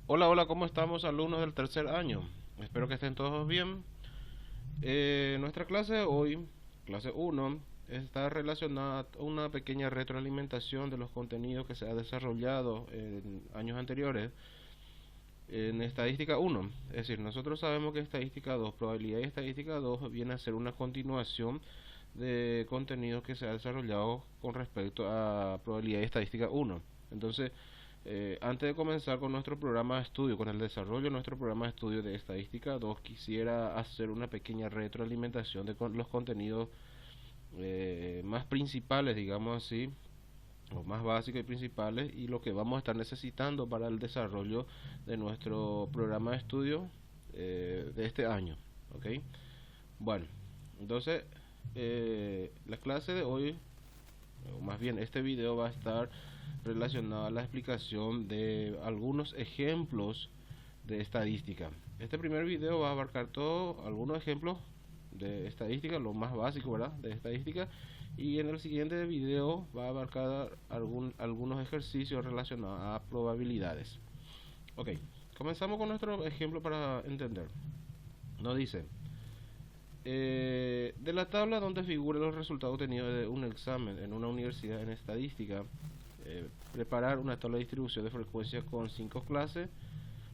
Hola, hola, ¿cómo estamos, alumnos del tercer año? Espero que estén todos bien. Nuestra clase de hoy, clase uno, está relacionada a una pequeña retroalimentación de los contenidos que se ha desarrollado en años anteriores en estadística uno. Es decir, nosotros sabemos que estadística 2, probabilidad y estadística 2 viene a ser una continuación de contenidos que se ha desarrollado con respecto a probabilidad y estadística uno. Entonces, antes de comenzar con nuestro programa de estudio, con el desarrollo de nuestro programa de estudio de estadística 2, quisiera hacer una pequeña retroalimentación de los contenidos más principales, digamos así, los más básicos y principales, y lo que vamos a estar necesitando para el desarrollo de nuestro programa de estudio de este año. ¿Ok? Bueno, entonces la clase de hoy, o más bien este video, va a estar relacionado a la explicación de algunos ejemplos de estadística. Este primer video va a abarcar todo, algunos ejemplos de estadística, lo más básico, ¿verdad? De estadística. Y en el siguiente video va a abarcar algunos ejercicios relacionados a probabilidades. Ok, comenzamos con nuestro ejemplo para entender. Nos dice, de la tabla donde figuran los resultados obtenidos de un examen en una universidad en estadística, preparar una tabla de distribución de frecuencia con 5 clases.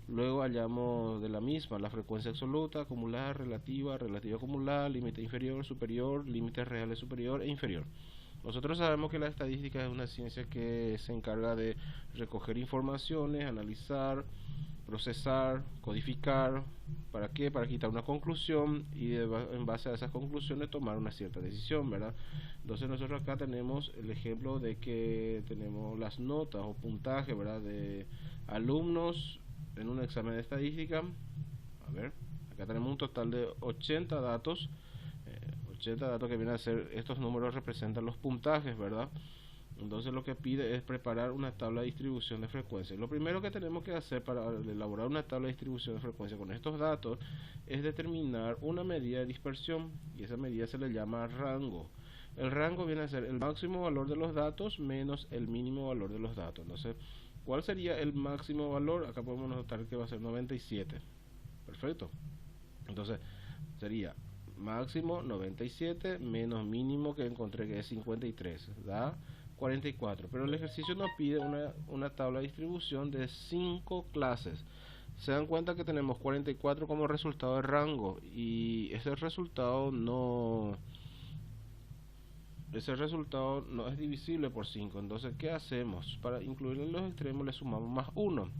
Luego hallamos de la misma la frecuencia absoluta, acumulada, relativa, relativa acumulada, límite inferior, superior, límites reales superior e inferior. Nosotros sabemos que la estadística es una ciencia que se encarga de recoger informaciones, analizar, procesar, codificar. ¿Para qué? Para quitar una conclusión y en base a esas conclusiones tomar una cierta decisión, ¿verdad? Entonces nosotros acá tenemos el ejemplo de que tenemos las notas o puntaje, ¿verdad? De alumnos en un examen de estadística. A ver, acá tenemos un total de 80 datos. 80 datos que vienen a ser, estos números representan los puntajes, ¿verdad? Entonces lo que pide es preparar una tabla de distribución de frecuencia. Lo primero que tenemos que hacer para elaborar una tabla de distribución de frecuencia con estos datos es determinar una medida de dispersión, y esa medida se le llama rango. El rango viene a ser el máximo valor de los datos menos el mínimo valor de los datos. Entonces, ¿cuál sería el máximo valor? Acá podemos notar que va a ser 97. Perfecto. Entonces, sería máximo 97 menos mínimo que encontré que es 53, da 44. Pero el ejercicio nos pide una tabla de distribución de 5 clases. Se dan cuenta que tenemos 44 como resultado de rango, y ese resultado no es divisible por 5. Entonces, ¿qué hacemos? Para incluir en los extremos le sumamos más 1.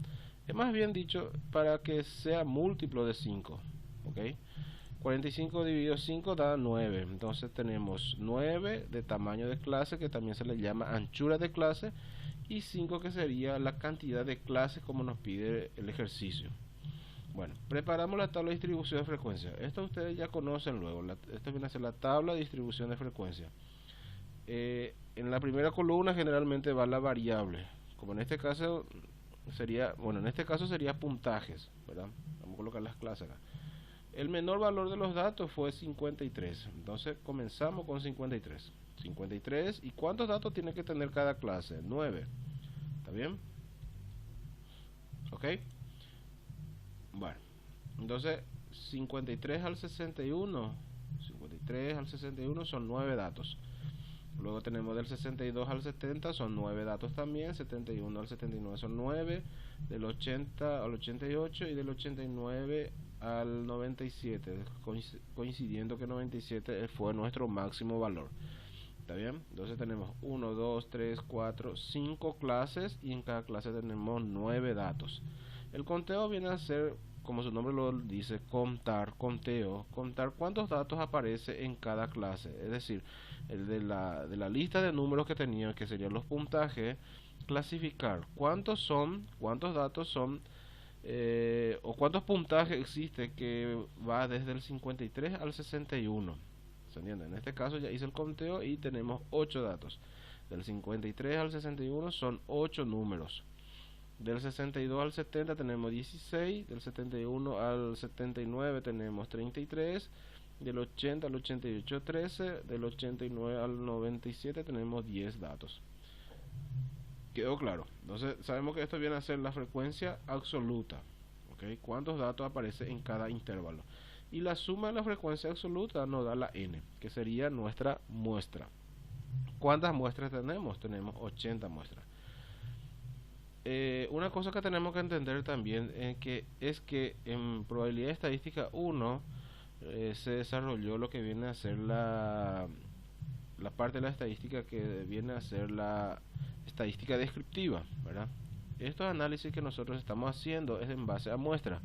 Es más bien dicho, para que sea múltiplo de 5. ¿Ok? 45 dividido 5 da 9. Entonces tenemos 9 de tamaño de clase, que también se le llama anchura de clase, y 5 que sería la cantidad de clases como nos pide el ejercicio. Bueno, preparamos la tabla de distribución de frecuencia. Esto ustedes ya conocen luego. Esto viene a ser la tabla de distribución de frecuencia. En la primera columna generalmente va la variable. Como en este caso sería, bueno, en este caso sería puntajes, ¿verdad? Vamos a colocar las clases acá. El menor valor de los datos fue 53. Entonces comenzamos con 53. 53. ¿Y cuántos datos tiene que tener cada clase? 9. ¿Está bien? ¿Ok? Bueno. Entonces 53 al 61. 53 al 61 son 9 datos. Luego tenemos del 62 al 70, son 9 datos también. 71 al 79 son 9. Del 80 al 88 y del 89 al 97, coincidiendo que 97 fue nuestro máximo valor. ¿Está bien? Entonces tenemos 1, 2, 3, 4, 5 clases, y en cada clase tenemos 9 datos. El conteo viene a ser, como su nombre lo dice, contar, conteo, contar cuántos datos aparece en cada clase. Es decir, el de la lista de números que tenía, que serían los puntajes, clasificar cuántos datos son, o cuántos puntajes existe, que va desde el 53 al 61. ¿Se entiende? En este caso ya hice el conteo y tenemos 8 datos. Del 53 al 61 son 8 números. Del 62 al 70 tenemos 16. Del 71 al 79 tenemos 33. Del 80 al 88 13. Del 89 al 97 tenemos 10 datos. Quedó claro. Entonces sabemos que esto viene a ser la frecuencia absoluta. ¿Ok? ¿Cuántos datos aparecen en cada intervalo? Y la suma de la frecuencia absoluta nos da la n, que sería nuestra muestra. ¿Cuántas muestras tenemos? Tenemos 80 muestras. Una cosa que tenemos que entender también es que en probabilidad estadística 1 se desarrolló lo que viene a ser la parte de la estadística que viene a ser la estadística descriptiva, ¿verdad? Estos análisis que nosotros estamos haciendo es en base a muestras.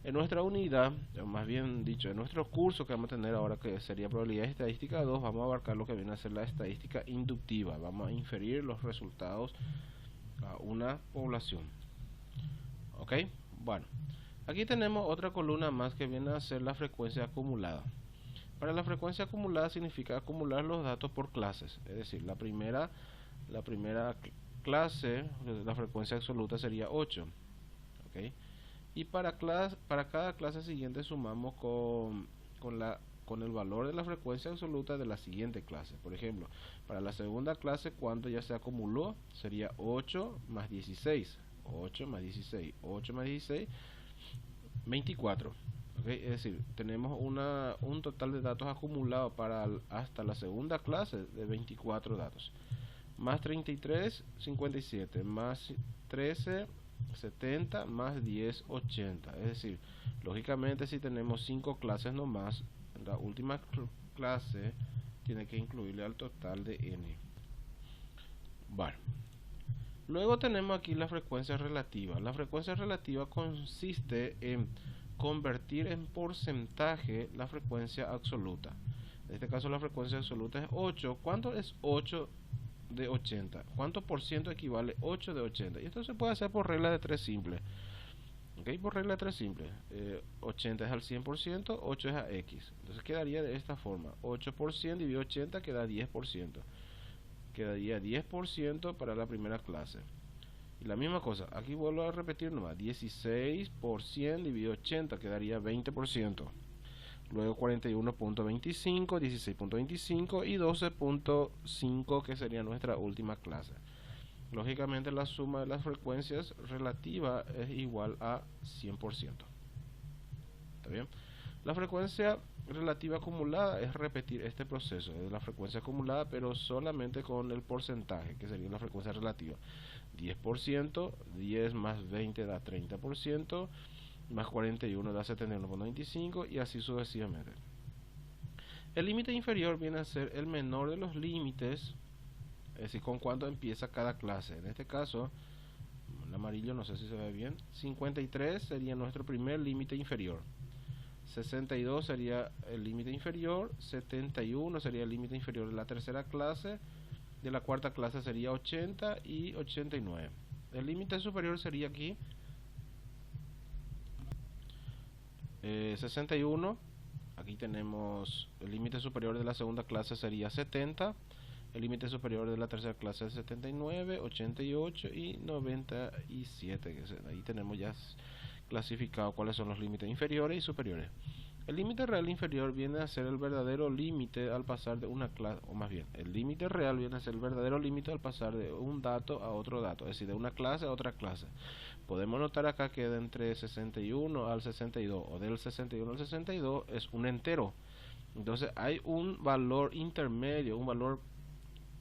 En nuestra unidad, o más bien dicho, en nuestro curso que vamos a tener ahora, que sería probabilidad estadística 2, vamos a abarcar lo que viene a ser la estadística inductiva. Vamos a inferir los resultados a una población. ¿Ok? Bueno, aquí tenemos otra columna más que viene a ser la frecuencia acumulada. Para la frecuencia acumulada significa acumular los datos por clases, es decir, la primera clase, la frecuencia absoluta sería 8, ¿ok? Y para cada clase siguiente sumamos con el valor de la frecuencia absoluta de la siguiente clase. Por ejemplo, para la segunda clase, ¿cuánto ya se acumuló? Sería 8 más 16, 8 más 16, 8 más 16, 24. ¿Okay? Es decir, tenemos un total de datos acumulados hasta la segunda clase de 24 datos. Más 33, 57, más 13, 70, más 10, 80. Es decir, lógicamente si tenemos 5 clases nomás, la última clase tiene que incluirle al total de n. Bueno, luego tenemos aquí la frecuencia relativa. La frecuencia relativa consiste en convertir en porcentaje la frecuencia absoluta. En este caso la frecuencia absoluta es 8. ¿Cuánto es 8 de 80? ¿Cuánto por ciento equivale 8 de 80? Y esto se puede hacer por regla de 3 simple. ¿Ok? Por regla de 3 simple. 80 es al 100%, 8 es a x. Entonces quedaría de esta forma. 8% dividido 80 queda 10%. Quedaría 10% para la primera clase. Y la misma cosa, aquí vuelvo a repetir nomás, 16 por 100 dividido 80 quedaría 20%. Luego 41.25, 16.25 y 12.5 que sería nuestra última clase. Lógicamente la suma de las frecuencias relativa es igual a 100%. ¿Está bien? La frecuencia relativa acumulada es repetir este proceso de la frecuencia acumulada, pero solamente con el porcentaje, que sería la frecuencia relativa. 10%, 10 más 20 da 30%, más 41 da 71.25 y así sucesivamente. El límite inferior viene a ser el menor de los límites, es decir, con cuánto empieza cada clase. En este caso, en amarillo no sé si se ve bien, 53 sería nuestro primer límite inferior. 62 sería el límite inferior, 71 sería el límite inferior de la tercera clase, de la cuarta clase sería 80 y 89. El límite superior sería aquí 61. Aquí tenemos el límite superior de la segunda clase sería 70. El límite superior de la tercera clase es 79, 88 y 97. Ahí tenemos ya clasificado cuáles son los límites inferiores y superiores. El límite real inferior viene a ser el verdadero límite al pasar de una clase, o más bien, el límite real viene a ser el verdadero límite al pasar de un dato a otro dato, es decir, de una clase a otra clase. Podemos notar acá que de entre 61 al 62 o del 61 al 62 es un entero. Entonces hay un valor intermedio, un valor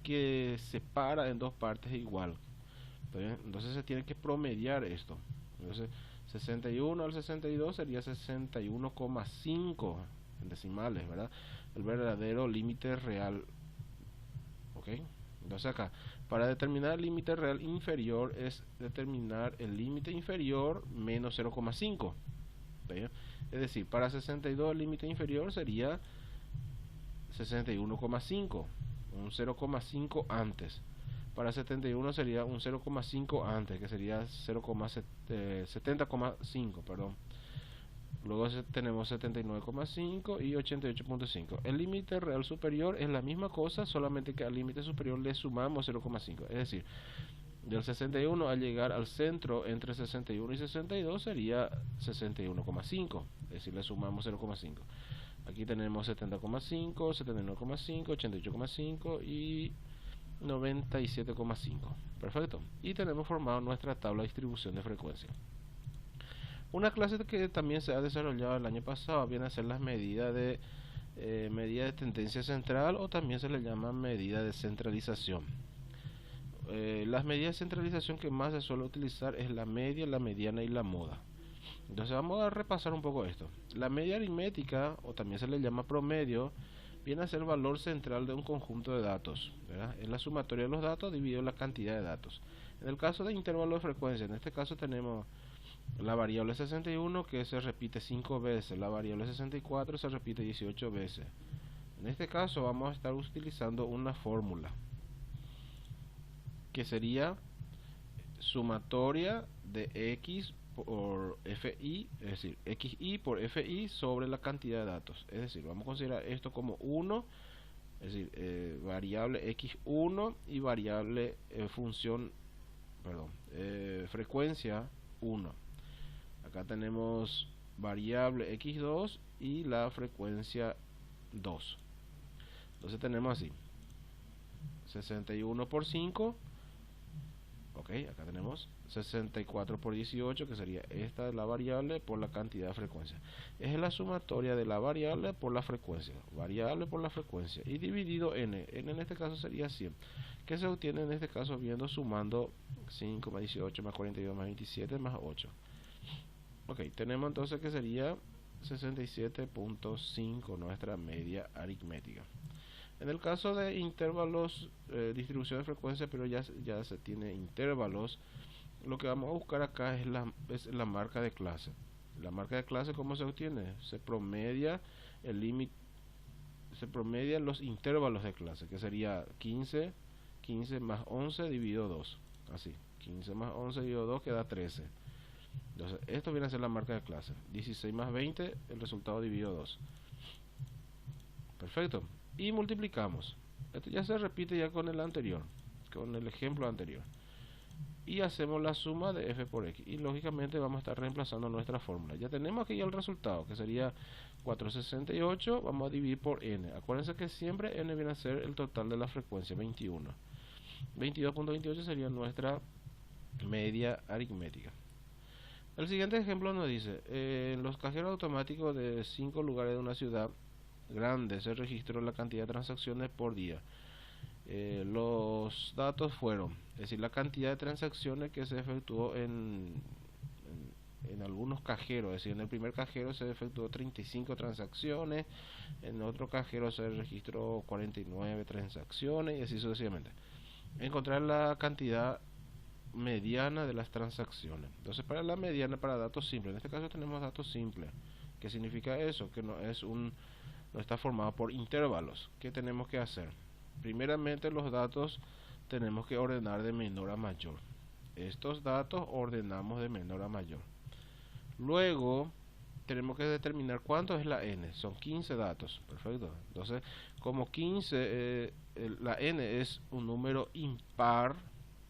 que separa en dos partes igual. Entonces se tiene que promediar esto. Entonces 61 al 62 sería 61,5 en decimales, ¿verdad? El verdadero límite real. ¿Ok? Entonces acá, para determinar el límite real inferior es determinar el límite inferior menos 0,5. Es decir, para 62 el límite inferior sería 61,5, un 0,5 antes. Para 71 sería un 0,5 antes, que sería 70,5, perdón. Luego tenemos 79,5 y 88,5. El límite real superior es la misma cosa, solamente que al límite superior le sumamos 0,5. Es decir, del 61 al llegar al centro entre 61 y 62 sería 61,5. Es decir, le sumamos 0,5. Aquí tenemos 70,5, 79,5, 88,5 y 97,5. Perfecto. Y tenemos formado nuestra tabla de distribución de frecuencia. Una clase que también se ha desarrollado el año pasado viene a ser las medidas de medida de tendencia central, o también se le llama medida de centralización. Las medidas de centralización que más se suele utilizar es la media, la mediana y la moda. Entonces vamos a repasar un poco esto. La media aritmética, o también se le llama promedio, viene a ser el valor central de un conjunto de datos, ¿verdad? Es la sumatoria de los datos dividido la cantidad de datos. En el caso de intervalo de frecuencia, en este caso tenemos la variable 61 que se repite 5 veces, la variable 64 se repite 18 veces. En este caso vamos a estar utilizando una fórmula que sería sumatoria de x por fi, es decir, xi por fi sobre la cantidad de datos. Es decir, vamos a considerar esto como 1, es decir, variable x1 y variable frecuencia 1. Acá tenemos variable x2 y la frecuencia 2. Entonces tenemos así 61 por 5. Ok, acá tenemos 64 por 18, que sería esta la variable por la cantidad de frecuencia. Es la sumatoria de la variable por la frecuencia, y dividido n. N en este caso sería 100, que se obtiene en este caso sumando 5 más 18 más 42 más 27 más 8. Ok, tenemos entonces que sería 67.5 nuestra media aritmética. En el caso de intervalos, distribución de frecuencia, pero ya se tiene intervalos, lo que vamos a buscar acá es la marca de clase. La marca de clase, ¿cómo se obtiene? Se promedia el límite, se promedian los intervalos de clase, que sería 15 más 11 dividido 2. Así, 15 más 11 dividido 2 queda 13. Entonces, esto viene a ser la marca de clase. 16 más 20, el resultado dividido 2. Perfecto. Y multiplicamos. Esto ya se repite ya con el anterior, con el ejemplo anterior. Y hacemos la suma de f por x. Y lógicamente vamos a estar reemplazando nuestra fórmula. Ya tenemos aquí el resultado, que sería 468. Vamos a dividir por n. Acuérdense que siempre n viene a ser el total de la frecuencia, 21. 22.28 sería nuestra media aritmética. El siguiente ejemplo nos dice, en los cajeros automáticos de 5 lugares de una ciudad grande se registró la cantidad de transacciones por día. Los datos fueron, es decir, la cantidad de transacciones que se efectuó en algunos cajeros. Es decir, en el primer cajero se efectuó 35 transacciones, en otro cajero se registró 49 transacciones y así sucesivamente. Encontrar la cantidad mediana de las transacciones. Entonces, para la mediana, para datos simples, en este caso tenemos datos simples. ¿Qué significa eso? Que no está formado por intervalos. ¿Qué tenemos que hacer? Primeramente, los datos tenemos que ordenar de menor a mayor. Estos datos ordenamos de menor a mayor. Luego tenemos que determinar cuánto es la n. Son 15 datos. Perfecto. Entonces, como 15, la n es un número impar,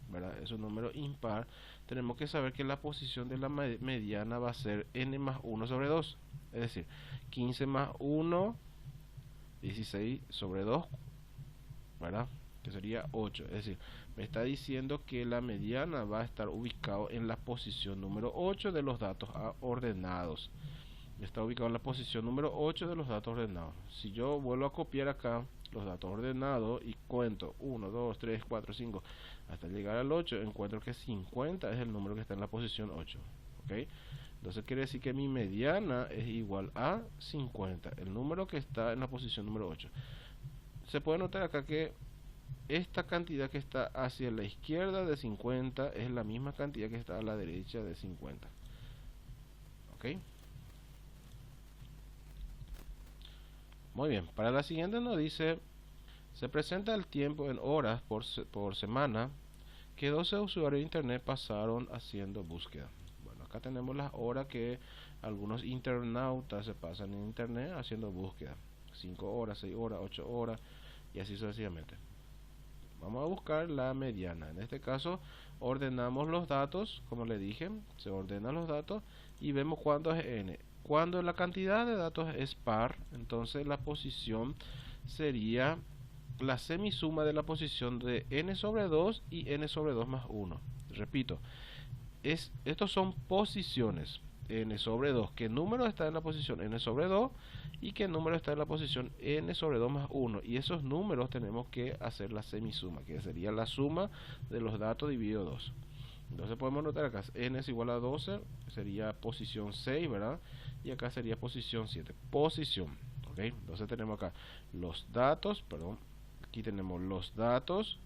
¿verdad? Es un número impar. Tenemos que saber que la posición de la mediana va a ser n más 1 sobre 2. Es decir, 15 más 1, 16 sobre 2, ¿verdad? Que sería 8. Es decir, me está diciendo que la mediana va a estar ubicado en la posición número 8 de los datos ordenados. Está ubicado en la posición número 8 de los datos ordenados. Si yo vuelvo a copiar acá los datos ordenados y cuento 1, 2, 3, 4, 5 hasta llegar al 8, encuentro que 50 es el número que está en la posición 8. ¿Ok? Entonces quiere decir que mi mediana es igual a 50, el número que está en la posición número 8. Se puede notar acá que esta cantidad que está hacia la izquierda de 50 es la misma cantidad que está a la derecha de 50. ¿Ok? Muy bien, para la siguiente nos dice, se presenta el tiempo en horas por semana que 12 usuarios de internet pasaron haciendo búsqueda. Bueno, acá tenemos las horas que algunos internautas se pasan en internet haciendo búsqueda. 5 horas, 6 horas, 8 horas y así sucesivamente. Vamos a buscar la mediana. En este caso ordenamos los datos, como le dije, se ordenan los datos y vemos cuánto es n. Cuando la cantidad de datos es par, entonces la posición sería la semisuma de la posición de n sobre 2 y n sobre 2 más 1. Repito, estos son posiciones n sobre 2. ¿Qué número está en la posición n sobre 2? Y qué número está en la posición n sobre 2 más 1. Y esos números tenemos que hacer la semisuma, que sería la suma de los datos dividido 2. Entonces podemos notar acá, n es igual a 12, sería posición 6, ¿verdad? Y acá sería posición 7. Posición, ¿ok? Entonces tenemos acá los datos, perdón, aquí tenemos los datos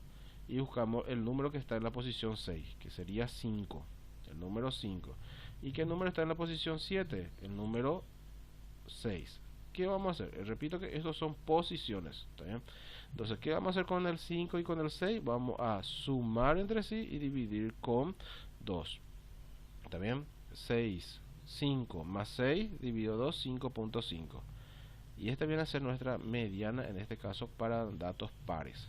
y buscamos el número que está en la posición 6, que sería 5, el número 5. ¿Y qué número está en la posición 7? El número 6. ¿Qué vamos a hacer? Repito que estos son posiciones, ¿está bien? Entonces, ¿qué vamos a hacer con el 5 y con el 6? Vamos a sumar entre sí y dividir con 2. ¿Está bien? 6, 5 más 6 dividido 2, 5.5. Y esta viene a ser nuestra mediana, en este caso, para datos pares.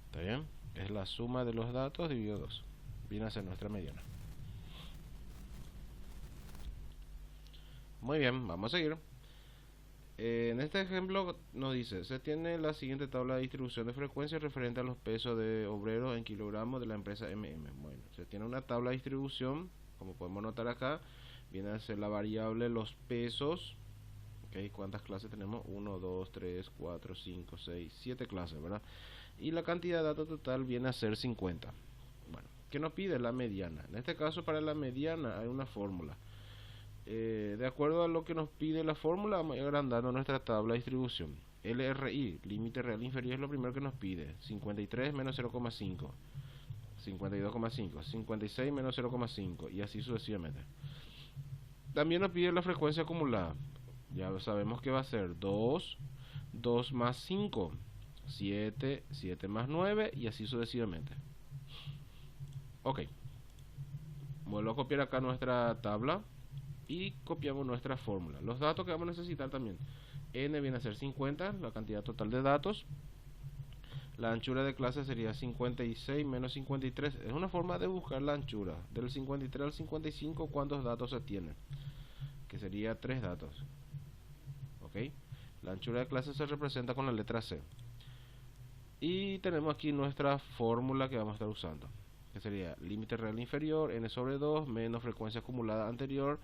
¿Está bien? Es la suma de los datos dividido 2. Viene a ser nuestra mediana. Muy bien, vamos a seguir. En este ejemplo nos dice, se tiene la siguiente tabla de distribución de frecuencia referente a los pesos de obreros en kilogramos de la empresa MM. Bueno, se tiene una tabla de distribución, como podemos notar acá, viene a ser la variable los pesos. ¿Okay? ¿Cuántas clases tenemos? 1, 2, 3, 4, 5, 6, 7 clases, ¿verdad? Y la cantidad de datos total viene a ser 50. Bueno, ¿qué nos pide? La mediana. En este caso, para la mediana hay una fórmula. De acuerdo a lo que nos pide la fórmula, vamos a ir agrandando nuestra tabla de distribución. LRI, límite real inferior, es lo primero que nos pide. 53 menos 0,5, 52,5, 56 menos 0,5 y así sucesivamente. También nos pide la frecuencia acumulada. Ya sabemos que va a ser 2, 2 más 5, 7, 7 más 9 y así sucesivamente. Ok. Vuelvo a copiar acá nuestra tabla y copiamos nuestra fórmula. Los datos que vamos a necesitar también. N viene a ser 50, la cantidad total de datos. La anchura de clase sería 56 menos 53. Es una forma de buscar la anchura. Del 53 al 55, ¿cuántos datos se tienen? Que sería 3 datos. ¿Ok? La anchura de clase se representa con la letra C. Y tenemos aquí nuestra fórmula que vamos a estar usando, que sería límite real inferior, n sobre 2, menos frecuencia acumulada anterior,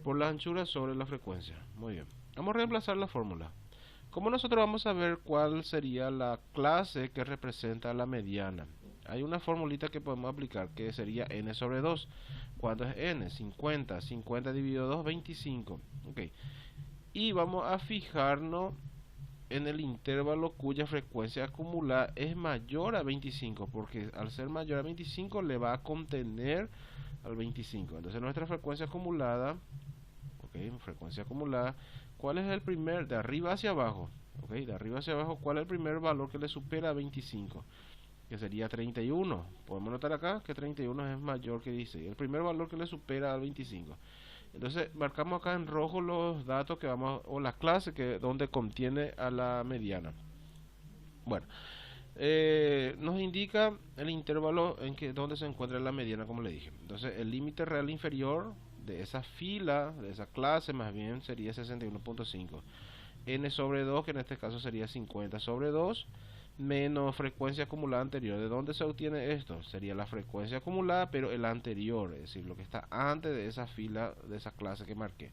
por la anchura sobre la frecuencia. Muy bien. Vamos a reemplazar la fórmula. Como nosotros vamos a ver cuál sería la clase que representa la mediana, hay una formulita que podemos aplicar que sería n sobre 2. ¿Cuánto es n? 50. 50 dividido 2, 25. Ok. Y vamos a fijarnos en el intervalo cuya frecuencia acumulada es mayor a 25, porque al ser mayor a 25 le va a contener al 25. Entonces nuestra frecuencia acumulada, ok, frecuencia acumulada, ¿cuál es el primer? De arriba hacia abajo, ok, de arriba hacia abajo, ¿cuál es el primer valor que le supera a 25? Que sería 31. Podemos notar acá que 31 es mayor que 16. El primer valor que le supera al 25. Entonces marcamos acá en rojo los datos que vamos o la clase que donde contiene a la mediana. Bueno, nos indica el intervalo en que donde se encuentra la mediana, como le dije. Entonces el límite real inferior de esa fila, de esa clase más bien, sería 61.5. N sobre 2, que en este caso sería 50 sobre 2, menos frecuencia acumulada anterior. ¿De dónde se obtiene esto? Sería la frecuencia acumulada, pero el anterior, es decir, lo que está antes de esa fila, de esa clase que marqué,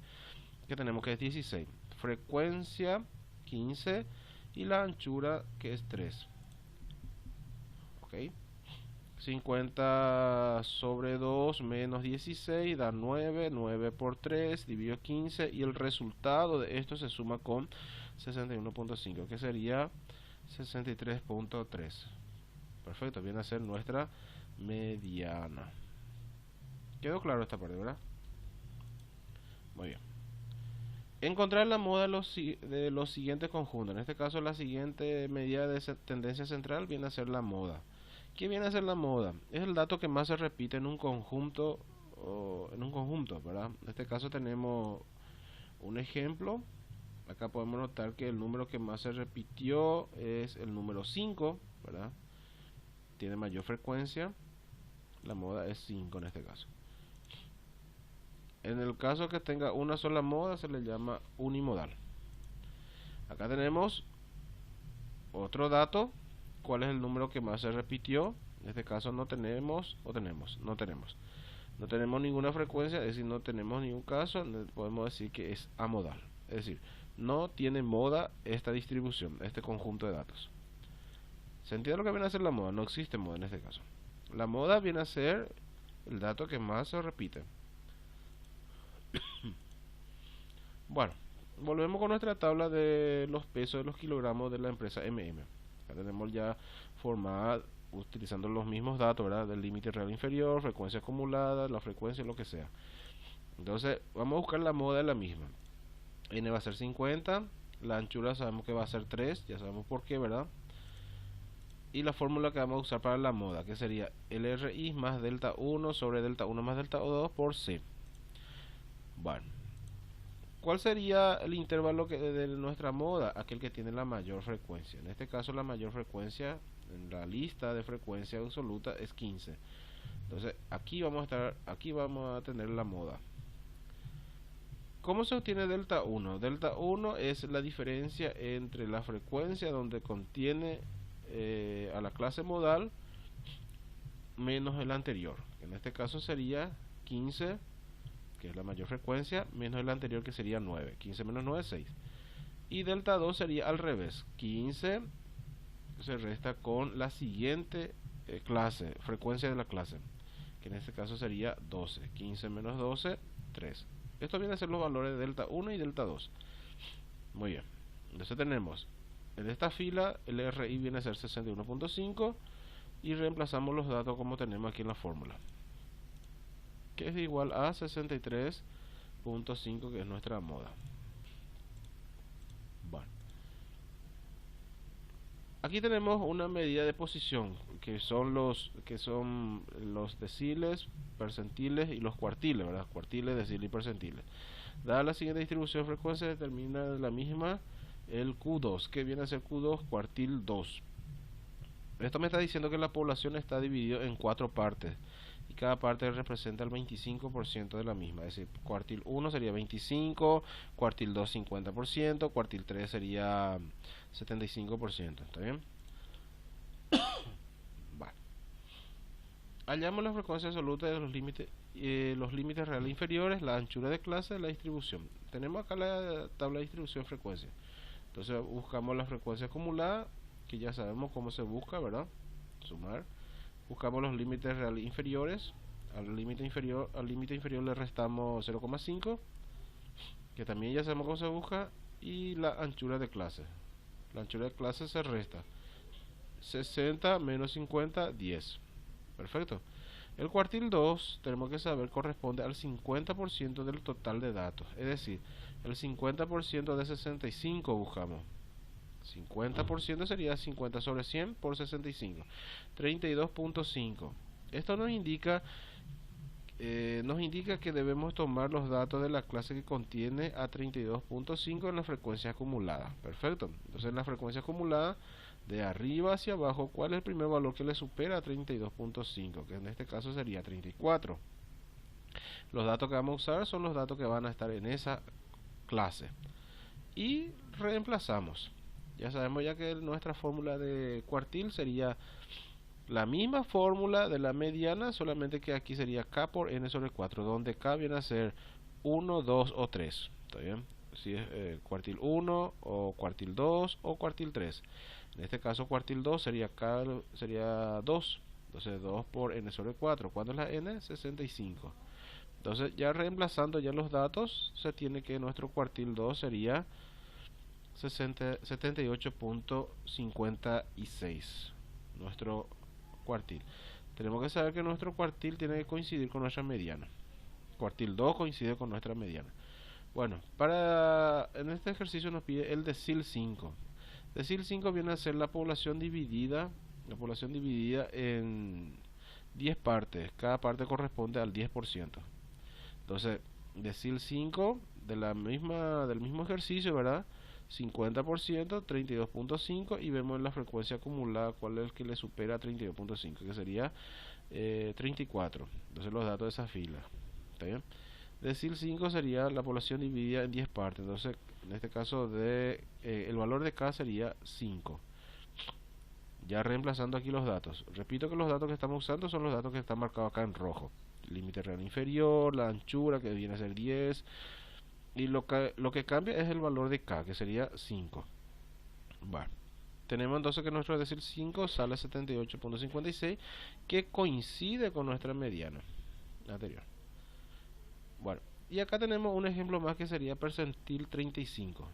que tenemos que es 16. Frecuencia 15 y la anchura que es 3. Ok. 50 sobre 2 menos 16 da 9, 9 por 3 dividido 15 y el resultado de esto se suma con 61.5, que sería 63.3. Perfecto, viene a ser nuestra mediana. ¿Quedó claro esta parte, verdad? Muy bien. Encontrar la moda de los siguientes conjuntos. En este caso la siguiente medida de tendencia central viene a ser la moda. ¿Qué viene a ser la moda? Es el dato que más se repite en un conjunto, ¿verdad? En este caso tenemos un ejemplo. Acá podemos notar que el número que más se repitió es el número 5, ¿verdad? Tiene mayor frecuencia. La moda es 5 en este caso. En el caso que tenga una sola moda se le llama unimodal. Acá tenemos otro dato. ¿Cuál es el número que más se repitió? En este caso no tenemos, o tenemos, no tenemos. No tenemos ninguna frecuencia, es decir, no tenemos ningún caso, podemos decir que es amodal. Es decir, no tiene moda esta distribución, este conjunto de datos. ¿Se entiende lo que viene a ser la moda? No existe moda en este caso. La moda viene a ser el dato que más se repite. Bueno, volvemos con nuestra tabla de los pesos de los kilogramos de la empresa MM. Acá tenemos ya formada utilizando los mismos datos, ¿verdad? Del límite real inferior, frecuencia acumulada, la frecuencia, lo que sea. Entonces, vamos a buscar la moda de la misma. N va a ser 50, la anchura sabemos que va a ser 3, ya sabemos por qué, ¿verdad? Y la fórmula que vamos a usar para la moda, que sería LRI más delta 1 sobre delta 1 más delta 2 por C. Bueno, ¿cuál sería el intervalo de nuestra moda? Aquel que tiene la mayor frecuencia. En este caso la mayor frecuencia en la lista de frecuencia absoluta es 15. Entonces aquí vamos a tener la moda. ¿Cómo se obtiene delta 1? Delta 1 es la diferencia entre la frecuencia donde contiene a la clase modal menos el anterior. En este caso sería 15, que es la mayor frecuencia, menos el anterior, que sería 9. 15 menos 9 es 6. Y delta 2 sería al revés. 15 se resta con la siguiente clase, frecuencia de la clase, que en este caso sería 12. 15 menos 12, 3. Esto viene a ser los valores de delta 1 y delta 2. Muy bien. Entonces tenemos en esta fila el RI viene a ser 61.5 y reemplazamos los datos como tenemos aquí en la fórmula, que es igual a 63.5, que es nuestra moda. Bueno, aquí tenemos una medida de posición, que son los deciles, percentiles y los cuartiles, ¿verdad? Cuartiles, deciles y percentiles. Dada la siguiente distribución de frecuencia, determina la misma el Q2, que viene a ser Q2 cuartil 2. Esto me está diciendo que la población está dividida en 4 partes y cada parte representa el 25% de la misma. Es decir, cuartil 1 sería 25, cuartil 2 50%, cuartil 3 sería 75%. ¿Está bien? Vale. Hallamos la frecuencia absoluta de los límites reales inferiores, la anchura de clase, la distribución. Tenemos acá la tabla de distribución de frecuencia. Entonces buscamos la frecuencia acumulada, que ya sabemos cómo se busca, ¿verdad? Sumar. Buscamos los límites reales inferiores. Al límite inferior le restamos 0,5, que también ya sabemos cómo se busca. Y la anchura de clase. La anchura de clase se resta 60 menos 50, 10. Perfecto. El cuartil 2 tenemos que saber corresponde al 50% del total de datos. Es decir, el 50% de 65 buscamos. 50% sería 50 sobre 100 por 65. 32.5. Esto nos indica que debemos tomar los datos de la clase que contiene a 32.5 en la frecuencia acumulada. Perfecto. Entonces en la frecuencia acumulada, de arriba hacia abajo, ¿cuál es el primer valor que le supera a 32.5? Que en este caso sería 34. Los datos que vamos a usar son los datos que van a estar en esa clase. Y reemplazamos. Ya sabemos ya que nuestra fórmula de cuartil sería la misma fórmula de la mediana, solamente que aquí sería K por N sobre 4, donde K viene a ser 1, 2 o 3. ¿Está bien? Si es cuartil 1 o cuartil 2 o cuartil 3. En este caso cuartil 2 sería K, sería 2. Entonces 2 por N sobre 4. ¿Cuánto es la N? 65. Entonces ya reemplazando ya los datos, se tiene que nuestro cuartil 2 sería 78.56. Nuestro cuartil. Tenemos que saber que nuestro cuartil tiene que coincidir con nuestra mediana. Cuartil 2 coincide con nuestra mediana. Bueno, en este ejercicio nos pide el decil 5. Decil 5 viene a ser la población dividida en 10 partes. Cada parte corresponde al 10%. Entonces, decil 5 del mismo ejercicio, ¿verdad? 50%, 32.5, y vemos en la frecuencia acumulada cuál es el que le supera a 32.5, que sería 34. Entonces los datos de esa fila. ¿Está bien? Decil 5 sería la población dividida en 10 partes. Entonces, en este caso el valor de K sería 5. Ya reemplazando aquí los datos. Repito que los datos que estamos usando son los datos que están marcados acá en rojo. Límite real inferior, la anchura que viene a ser 10. Y lo que cambia es el valor de K, que sería 5. Vale. Tenemos entonces que nuestro decil 5 sale 78.56, que coincide con nuestra mediana anterior. Bueno, y acá tenemos un ejemplo más que sería percentil 35.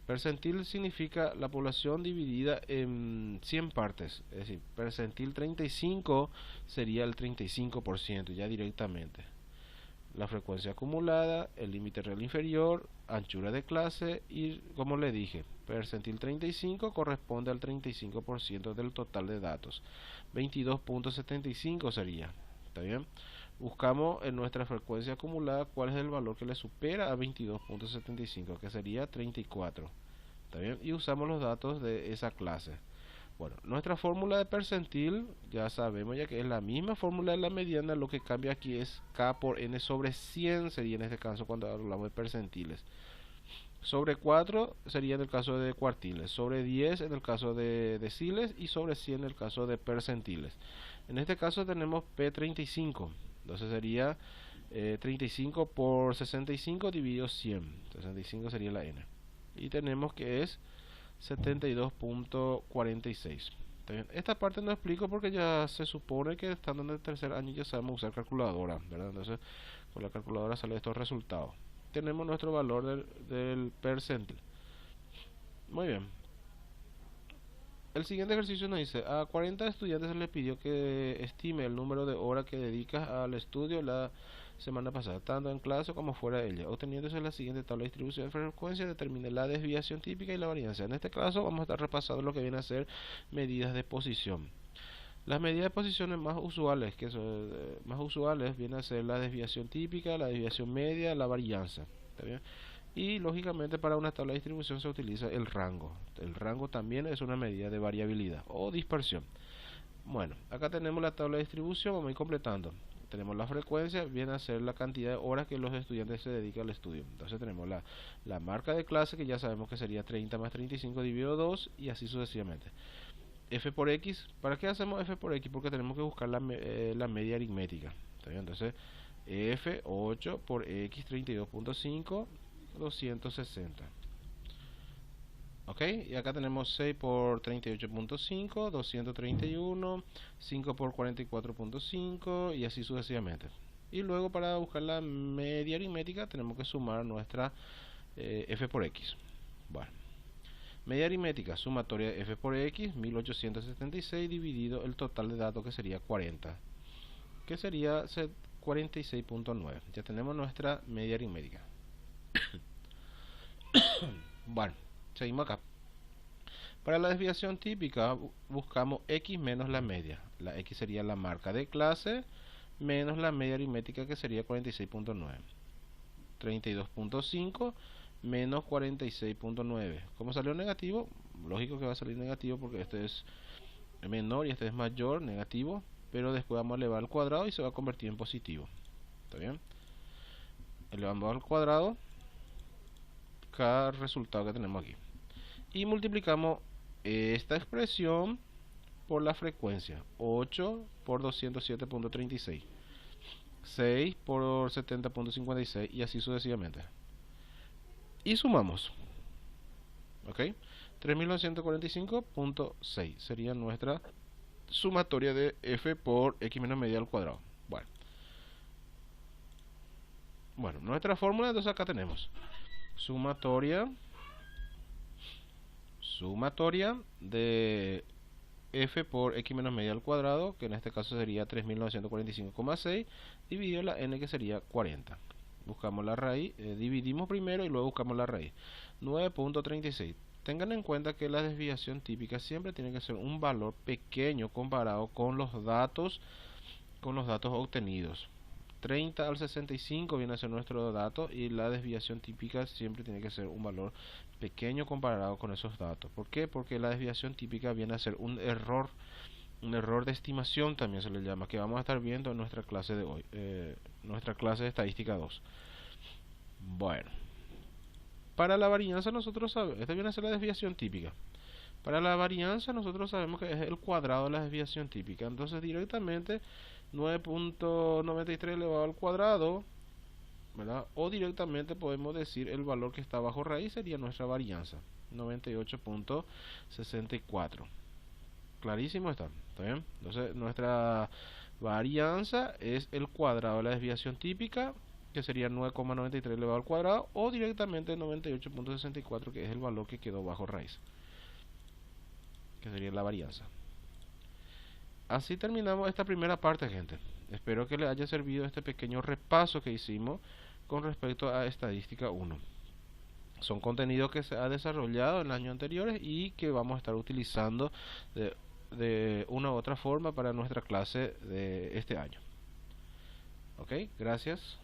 Percentil significa la población dividida en 100 partes. Es decir, percentil 35 sería el 35% ya directamente. La frecuencia acumulada, el límite real inferior, anchura de clase y, como le dije, percentil 35 corresponde al 35% del total de datos. 22.75 sería. ¿Está bien? Buscamos en nuestra frecuencia acumulada cuál es el valor que le supera a 22.75, que sería 34. ¿Está bien? Y usamos los datos de esa clase. Bueno, nuestra fórmula de percentil ya sabemos ya que es la misma fórmula de la mediana, lo que cambia aquí es K por N sobre 100 sería en este caso cuando hablamos de percentiles. Sobre 4 sería en el caso de cuartiles, sobre 10 en el caso de deciles y sobre 100 en el caso de percentiles. En este caso tenemos P35, entonces sería 35 por 65 dividido 100, 65 sería la N. Y tenemos que es 72.46. Esta parte no explico porque ya se supone que estando en el tercer año ya sabemos usar calculadora, ¿verdad? Entonces con la calculadora salen estos resultados. Tenemos nuestro valor del percentil. Muy bien. El siguiente ejercicio nos dice, a 40 estudiantes se les pidió que estime el número de horas que dedicas al estudio la semana pasada, tanto en clase como fuera de ella. Obteniéndose la siguiente tabla de distribución de frecuencia, determine la desviación típica y la varianza. En este caso vamos a estar repasando lo que viene a ser medidas de posición. Las medidas de posiciones más usuales vienen a ser la desviación típica, la desviación media, la varianza. ¿Está bien? Y lógicamente para una tabla de distribución se utiliza el rango. El rango también es una medida de variabilidad o dispersión. Bueno, acá tenemos la tabla de distribución, vamos a ir completando. Tenemos la frecuencia, viene a ser la cantidad de horas que los estudiantes se dedican al estudio. Entonces tenemos la marca de clase, que ya sabemos que sería 30 más 35 dividido 2 y así sucesivamente. F por X, ¿para qué hacemos F por X? Porque tenemos que buscar la media aritmética. ¿Está bien? Entonces F 8 por X 32.5, 260. Ok, y acá tenemos 6 por 38.5, 231, 5 por 44.5 y así sucesivamente. Y luego para buscar la media aritmética tenemos que sumar nuestra F por X. Bueno, media aritmética, sumatoria de F por X, 1876 dividido el total de datos que sería 40, que sería 46.9. Ya tenemos nuestra media aritmética. Bueno, seguimos acá. Para la desviación típica buscamos X menos la media. La X sería la marca de clase menos la media aritmética que sería 46.9. 32.5 menos 46.9. ¿Cómo salió negativo? Lógico que va a salir negativo porque este es menor y este es mayor, negativo. Pero después vamos a elevar al cuadrado y se va a convertir en positivo. ¿Está bien? Elevamos al cuadrado cada resultado que tenemos aquí. Y multiplicamos esta expresión por la frecuencia. 8 por 207.36. 6 por 70.56 y así sucesivamente. Y sumamos. ¿Ok? 3945.6 sería nuestra sumatoria de F por X menos media al cuadrado. Bueno, nuestra fórmula, entonces acá tenemos sumatoria de F por X menos media al cuadrado, que en este caso sería 3945,6, dividido la N, que sería 40. Buscamos la raíz, dividimos primero y luego buscamos la raíz. 9.36. Tengan en cuenta que la desviación típica siempre tiene que ser un valor pequeño comparado con los datos obtenidos. 30 al 65 viene a ser nuestro dato y la desviación típica siempre tiene que ser un valor pequeño comparado con esos datos. ¿Por qué? Porque la desviación típica viene a ser un error un error de estimación también se le llama, que vamos a estar viendo en nuestra clase de hoy, nuestra clase de estadística 2. Bueno, para la varianza nosotros sabemos, esta viene a ser la desviación típica. Para la varianza nosotros sabemos que es el cuadrado de la desviación típica, entonces directamente 9.93 elevado al cuadrado, ¿verdad? O directamente podemos decir el valor que está bajo raíz sería nuestra varianza, 98.64. Clarísimo está bien? Entonces nuestra varianza es el cuadrado de la desviación típica, que sería 9,93 elevado al cuadrado, o directamente 98.64, que es el valor que quedó bajo raíz, que sería la varianza. Así terminamos esta primera parte, gente. Espero que les haya servido este pequeño repaso que hicimos con respecto a estadística 1. Son contenidos que se ha desarrollado en años anteriores y que vamos a estar utilizando de una u otra forma para nuestra clase de este año. Ok, gracias.